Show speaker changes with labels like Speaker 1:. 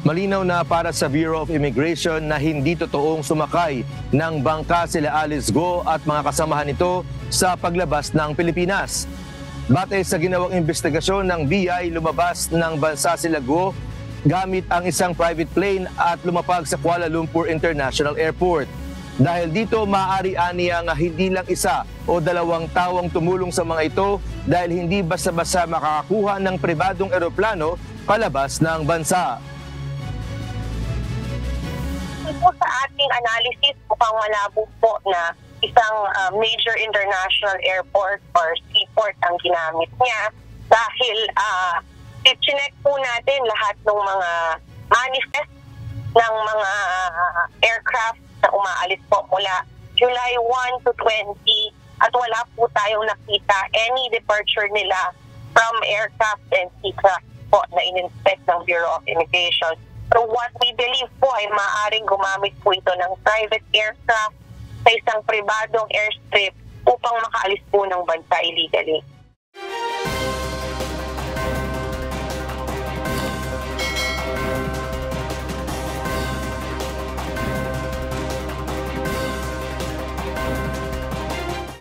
Speaker 1: Malinaw na para sa Bureau of Immigration na hindi totoong sumakay ng bangka sila Alice Go at mga kasamahan nito sa paglabas ng Pilipinas. Batay sa ginawang investigasyon ng BI, lumabas ng bansa sila Go gamit ang isang private plane at lumapag sa Kuala Lumpur International Airport. Dahil dito, maaari-ani ang hindi lang isa o dalawang tawang tumulong sa mga ito dahil hindi basta-basta makakakuha ng pribadong eroplano palabas ng bansa.
Speaker 2: Po sa ating analysis, mukhang malabo po na isang major international airport or seaport ang ginamit niya dahil i-check po natin lahat ng mga manifest ng mga aircraft na umaalis po mula July 1 to 20 at wala po tayong nakita any departure nila from aircraft and seacraft po na in-inspect ng Bureau of Immigration. So what we believe po ay maaaring gumamit po ito ng private aircraft sa isang pribadong airstrip upang makaalis po ng bansa illegally.